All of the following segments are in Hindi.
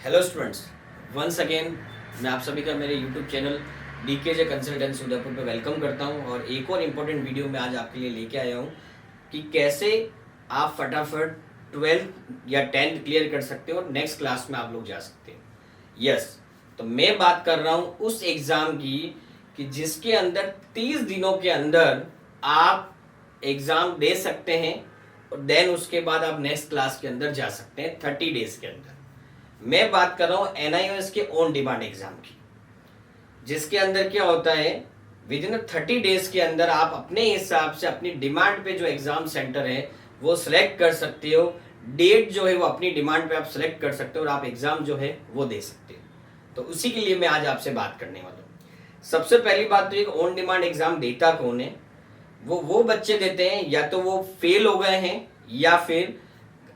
हेलो स्टूडेंट्स, वंस अगेन मैं आप सभी का मेरे यूट्यूब चैनल डीकेजे कंसल्टेंसी उदयपुर पे वेलकम करता हूं। और एक और इम्पोर्टेंट वीडियो मैं आज आपके लिए लेके आया हूं कि कैसे आप फटाफट 12th या 10th क्लियर कर सकते हो और नेक्स्ट क्लास में आप लोग जा सकते हैं। यस, तो मैं बात कर रहा हूं उस एग्ज़ाम की कि जिसके अंदर 30 दिनों के अंदर आप एग्ज़ाम दे सकते हैं और देन उसके बाद आप नेक्स्ट क्लास के अंदर जा सकते हैं 30 डेज के अंदर। मैं बात कर रहा हूं एनआईओएस के ऑन डिमांड एग्जाम की, जिसके अंदर क्या होता है, विद इन 30 डेज के अंदर आप अपने हिसाब से अपनी डिमांड पे जो एग्जाम सेंटर है वो सिलेक्ट कर सकते हो। डेट जो है वो अपनी डिमांड पे आप सिलेक्ट कर सकते हो और आप एग्जाम जो है वो दे सकते हो। तो उसी के लिए मैं आज आपसे बात करने वाला हूँ। सबसे पहली बात तो एक ऑन डिमांड एग्जाम देता कौन है? वो बच्चे देते हैं या तो वो फेल हो गए हैं या फिर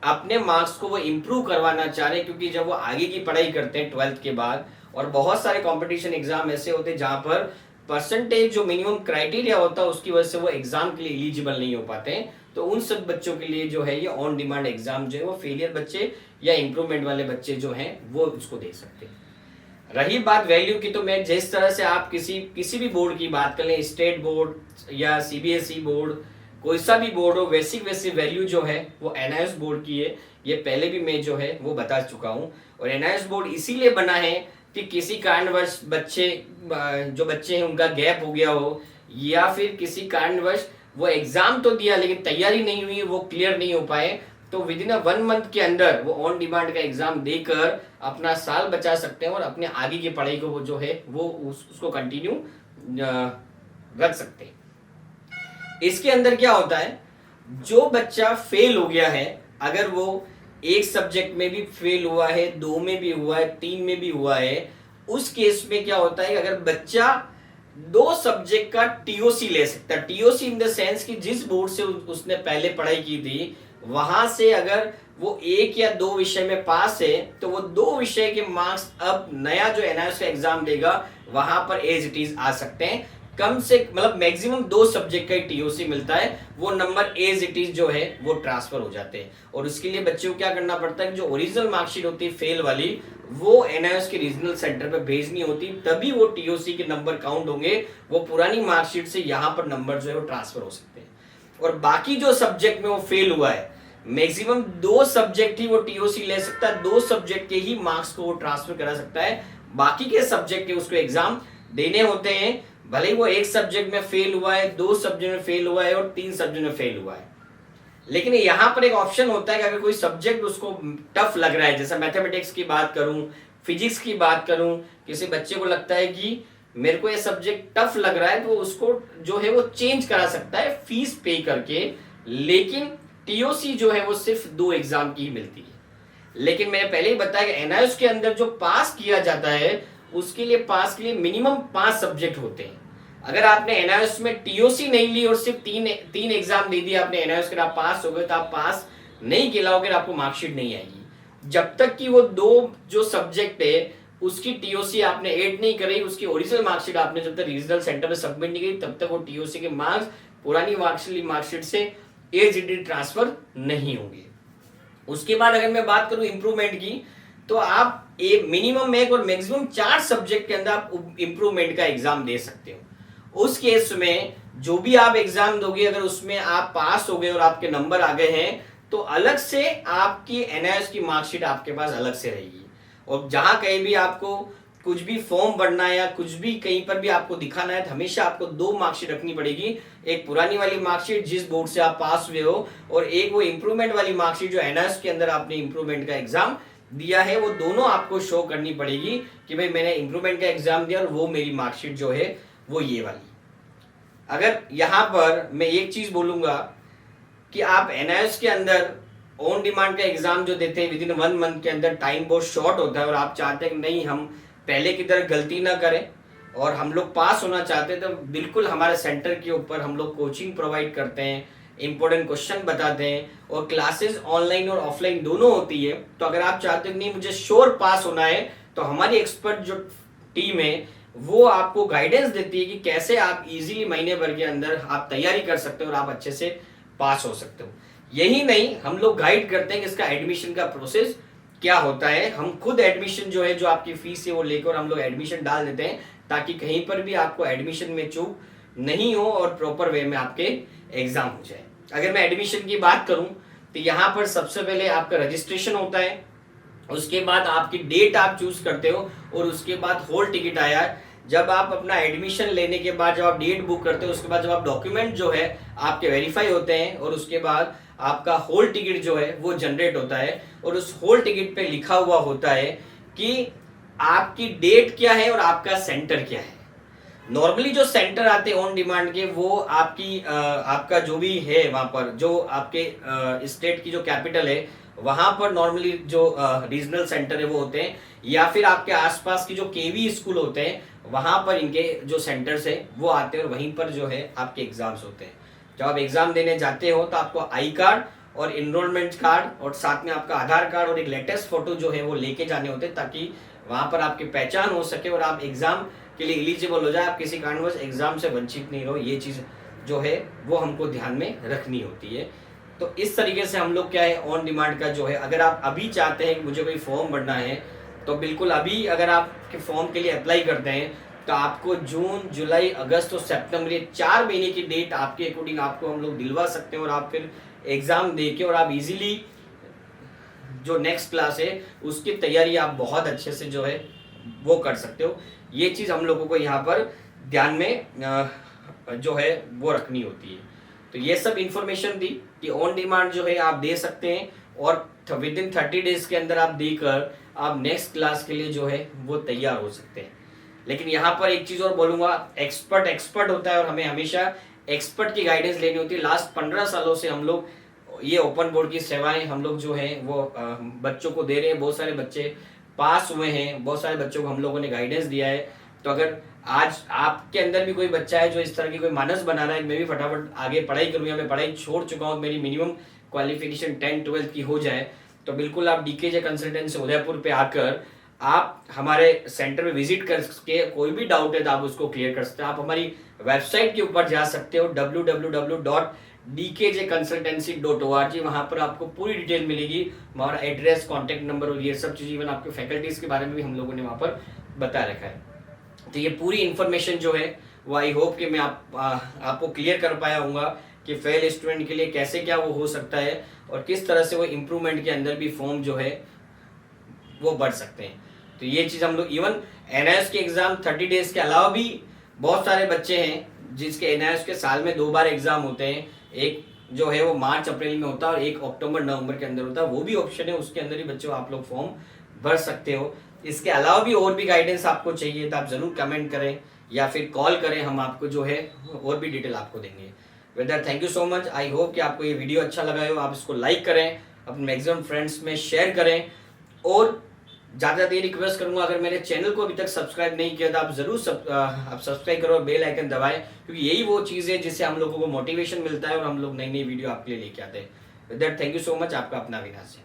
अपने मार्क्स को वो इम्प्रूव करवाना चाह रहे हैं, क्योंकि जब वो आगे की पढ़ाई करते हैं 12th के बाद, और बहुत सारे कंपटीशन एग्जाम ऐसे होते हैं जहां पर परसेंटेज जो मिनिमम क्राइटेरिया होता है उसकी वजह से वो एग्जाम के लिए एलिजिबल नहीं हो पाते हैं। तो उन सब बच्चों के लिए जो है ये ऑन डिमांड एग्जाम जो है वो फेलियर बच्चे या इंप्रूवमेंट वाले बच्चे जो हैं वो उसको दे सकते हैं। रही बात वैल्यू की, तो मैं जिस तरह से आप किसी भी बोर्ड की बात कर लें, स्टेट बोर्ड या सीबीएसई बोर्ड, कोई सा भी बोर्ड हो, बेसिक वैल्यू जो है वो एनआईएस बोर्ड की है। ये पहले भी मैं जो है वो बता चुका हूँ। और एनआईएस बोर्ड इसीलिए बना है कि किसी कारणवश जो बच्चे हैं उनका गैप हो गया हो, या फिर किसी कारणवश वो एग्जाम तो दिया लेकिन तैयारी नहीं हुई, वो क्लियर नहीं हो पाए, तो विद इन 1 मंथ के अंदर वो ऑन डिमांड का एग्जाम देकर अपना साल बचा सकते हैं और अपने आगे की पढ़ाई को वो जो है वो उसको कंटिन्यू रख सकते हैं। इसके अंदर क्या होता है, जो बच्चा फेल हो गया है, अगर वो एक सब्जेक्ट में भी फेल हुआ है, 2 में भी हुआ है, 3 में भी हुआ है, उस केस में क्या होता है, अगर बच्चा 2 सब्जेक्ट का टीओसी ले सकता है। टीओसी इन द सेंस कि जिस बोर्ड से उसने पहले पढ़ाई की थी वहां से अगर वो 1 या 2 विषय में पास है तो वो 2 विषय के मार्क्स अब नया जो एनआईएस का एग्जाम देगा वहां पर एज इट इज आ सकते हैं। कम से मतलब मैक्सिमम 2 सब्जेक्ट का टीओसी मिलता है, वो नंबर एज इट इज जो है वो ट्रांसफर हो जाते हैं। और उसके लिए बच्चे को क्या करना पड़ता है कि जो ओरिजिनल मार्कशीट होती है फेल वाली, वो एनआईएस के रीजनल सेंटर पे भेजनी होती, तभी वो टीओसी के नंबर काउंट होंगे। वो पुरानी मार्कशीट से यहाँ पर नंबर जो है वो ट्रांसफर हो सकते हैं। और बाकी जो सब्जेक्ट में वो फेल हुआ है, मैक्सिमम 2 सब्जेक्ट ही वो टीओसी ले सकता है, 2 सब्जेक्ट के ही मार्क्स को वो ट्रांसफर करा सकता है। बाकी के सब्जेक्ट के उसको एग्जाम देने होते हैं, भले ही वो 1 सब्जेक्ट में फेल हुआ है, 2 सब्जेक्ट में फेल हुआ है और 3 सब्जेक्ट में फेल हुआ है। लेकिन यहाँ पर एक ऑप्शन होता है कि अगर कोई सब्जेक्ट उसको टफ लग रहा है, जैसे मैथमेटिक्स की बात करूं, फिजिक्स की बात करूं, किसी बच्चे को लगता है कि मेरे को ये सब्जेक्ट टफ लग रहा है, तो उसको जो है वो चेंज करा सकता है फीस पे करके। लेकिन टीओसी जो है वो सिर्फ 2 एग्जाम की ही मिलती है। लेकिन मैंने पहले ही बताया कि एनआईएस के अंदर जो पास किया जाता है उसके लिए पास के लिए मिनिमम 5 सब्जेक्ट होते हैं। अगर आपने एनआईएस में टीओसी नहीं ली और सिर्फ 3 एग्जाम दे दिया आपने एनआईएस के, आप पास हो गए, तो आप पास नहीं कहलाओगे, आपको मार्कशीट नहीं आएगी जब तक कि वो 2 जो सब्जेक्ट है उसकी टीओसी आपने ऐड नहीं करी, उसकी ओरिजिनल मार्कशीट आपने जब तक रीजनल सेंटर में सबमिट नहीं की, तब तक वो टीओसी के मार्क्स पुरानी मार्कशीट से एजीडी ट्रांसफर नहीं होंगे। उसके बाद अगर मैं बात करूं इंप्रूवमेंट की, तो आप मिनिमम 1 और मैक्सिमम 4 सब्जेक्ट के अंदर आप इंप्रूवमेंट का एग्जाम दे सकते हो। उस केस में जो भी आप एग्जाम दोगे, अगर उसमें आप पास हो गए और आपके नंबर आ गए हैं, तो अलग से आपकी एनआईएस की मार्कशीट आपके पास अलग से रहेगी। और जहां कहीं भी आपको कुछ भी फॉर्म भरना है या कुछ भी कहीं पर भी आपको दिखाना है, तो हमेशा आपको 2 मार्कशीट रखनी पड़ेगी। एक पुरानी वाली मार्कशीट जिस बोर्ड से आप पास हुए हो, और एक वो इंप्रूवमेंट वाली मार्कशीट जो एनआईएस के अंदर आपने इंप्रूवमेंट का एग्जाम दिया है, वो दोनों आपको शो करनी पड़ेगी कि भाई मैंने इंप्रूवमेंट का एग्जाम दिया और वो मेरी मार्कशीट जो है वो ये वाली। अगर यहां पर मैं एक चीज बोलूंगा कि आप एनआईएस के अंदर ऑन डिमांड का एग्जाम जो देते हैं विद इन 1 मंथ के अंदर, टाइम बहुत शॉर्ट होता है और आप चाहते हैं कि नहीं हम पहले की तरह गलती ना करें और हम लोग पास होना चाहते हैं, तो बिल्कुल हमारे सेंटर के ऊपर हम लोग कोचिंग प्रोवाइड करते हैं, इंपॉर्टेंट क्वेश्चन बताते हैं, और क्लासेस ऑनलाइन और ऑफलाइन दोनों होती है। तो अगर आप चाहते हैं नहीं मुझे श्योर पास होना है, तो हमारी एक्सपर्ट जो टीम है वो आपको गाइडेंस देती है कि कैसे आप इजीली महीने भर के अंदर आप तैयारी कर सकते हो और आप अच्छे से पास हो सकते हो। यही नहीं, हम लोग गाइड करते हैं कि इसका एडमिशन का प्रोसेस क्या होता है, हम खुद एडमिशन जो है, जो आपकी फीस है वो लेकर हम लोग एडमिशन डाल देते हैं, ताकि कहीं पर भी आपको एडमिशन में चूक नहीं हो और प्रॉपर वे में आपके एग्जाम हो जाए। अगर मैं एडमिशन की बात करूं तो यहाँ पर सबसे पहले आपका रजिस्ट्रेशन होता है, उसके बाद आपकी डेट आप चूज करते हो, और उसके बाद हॉल टिकट आया है। जब आप अपना एडमिशन लेने के बाद जब आप डेट बुक करते हो, उसके बाद जब आप डॉक्यूमेंट जो है आपके वेरीफाई होते हैं, और उसके बाद आपका हॉल टिकट जो है वो जनरेट होता है, और उस हॉल टिकट पे लिखा हुआ होता है कि आपकी डेट क्या है और आपका सेंटर क्या है। नॉर्मली जो सेंटर आते हैं ऑन डिमांड के, वो आपका जो भी है वहां पर, जो आपके स्टेट की जो कैपिटल है वहां पर नॉर्मली जो रीजनल सेंटर है वो होते हैं, या फिर आपके आसपास की जो केवी स्कूल होते हैं वहां पर इनके जो सेंटर्स है वो आते हैं, और वहीं पर जो है आपके एग्जाम्स होते हैं। जब आप एग्जाम देने जाते हो तो आपको आई कार्ड और इनरोलमेंट कार्ड और साथ में आपका आधार कार्ड और एक लेटेस्ट फोटो जो है वो लेके जाने होते हैं, ताकि वहां पर आपकी पहचान हो सके और आप एग्जाम के लिए एलिजिबल हो जाए, आप किसी कारणवश एग्जाम से वंचित नहीं रहो। ये चीज जो है वो हमको ध्यान में रखनी होती है। तो इस तरीके से हम लोग क्या है ऑन डिमांड का जो है, अगर आप अभी चाहते हैं कि मुझे कोई फॉर्म भरना है, तो बिल्कुल अभी अगर आप के फॉर्म के लिए अप्लाई करते हैं तो आपको जून, जुलाई, अगस्त और सितंबर, ये 4 महीने की डेट आपके अकॉर्डिंग आपको हम लोग दिलवा सकते हैं, और आप फिर एग्जाम दे के और आप इजीली जो नेक्स्ट क्लास है उसकी तैयारी आप बहुत अच्छे से जो है वो कर सकते हो। ये चीज हम लोगों को यहाँ पर ध्यान में जो है वो रखनी होती है। तो ये सब इंफॉर्मेशन दी कि ऑन डिमांड जो है आप दे सकते हैं, और विद इन 30 डेज के अंदर आप देकर आप नेक्स्ट क्लास के लिए जो है वो तैयार हो सकते हैं। लेकिन यहाँ पर एक चीज और बोलूंगा, एक्सपर्ट होता है, और हमें हमेशा एक्सपर्ट की गाइडेंस लेनी होती है। लास्ट 15 सालों से हम लोग ये ओपन बोर्ड की सेवाएं हम लोग जो है वो बच्चों को दे रहे हैं। बहुत सारे बच्चे पास हुए हैं, बहुत सारे बच्चों को हम लोगों ने गाइडेंस दिया है। तो अगर आज आपके अंदर भी कोई बच्चा है जो इस तरह की कोई मानस बना रहा है, मैं भी फटाफट आगे पढ़ाई करूँ, या मैं पढ़ाई छोड़ चुका हूँ, मेरी मिनिमम क्वालिफिकेशन 10-12 की हो जाए, तो बिल्कुल आप डीकेजे कंसल्टेंसी उदयपुर पे आकर आप हमारे सेंटर में विजिट करके कोई भी डाउट है तो आप उसको क्लियर कर सकते हैं। आप हमारी वेबसाइट के ऊपर जा सकते हो www.dkjconsultancy.org। वहां पर आपको पूरी डिटेल मिलेगी, हमारा एड्रेस, कॉन्टेक्ट नंबर और ये सब चीजें, इवन आपके फैकल्टीज के बारे में भी हम लोगों ने वहां पर बता रखा है। तो ये पूरी इंफॉर्मेशन जो है वो आई होप कि मैं आपको क्लियर कर पाया हूँगा कि फेल स्टूडेंट के लिए कैसे क्या वो हो सकता है, और किस तरह से वो इम्प्रूवमेंट के अंदर भी फॉर्म जो है वो बढ़ सकते हैं। तो ये चीज हम लोग इवन एनआईएस के एग्जाम 30 डेज के अलावा भी बहुत सारे बच्चे हैं जिसके एनआईएस के साल में 2 बार एग्जाम होते हैं। एक जो है वो मार्च अप्रैल में होता है और एक अक्टूबर नवंबर के अंदर होता है, वो भी ऑप्शन है, उसके अंदर ही बच्चों आप लोग फॉर्म भर सकते हो। इसके अलावा भी और भी गाइडेंस आपको चाहिए तो आप जरूर कमेंट करें या फिर कॉल करें, हम आपको जो है और भी डिटेल आपको देंगे। With that thank you so much. I hope कि आपको ये वीडियो अच्छा लगा हो, आप इसको लाइक करें, अपने मैक्सिमम फ्रेंड्स में शेयर करें, और ज़्यादा देर रिक्वेस्ट करूंगा अगर मेरे चैनल को अभी तक सब्सक्राइब नहीं किया तो आप जरूर आप सब्सक्राइब करो और बेल आइकन दबाएं, क्योंकि यही वो चीज़ है जिससे हम लोगों को मोटिवेशन मिलता है और हम लोग नई नई वीडियो आपके लिए लेके आते हैं। With that thank you so much. आपका अपना अविनाश है।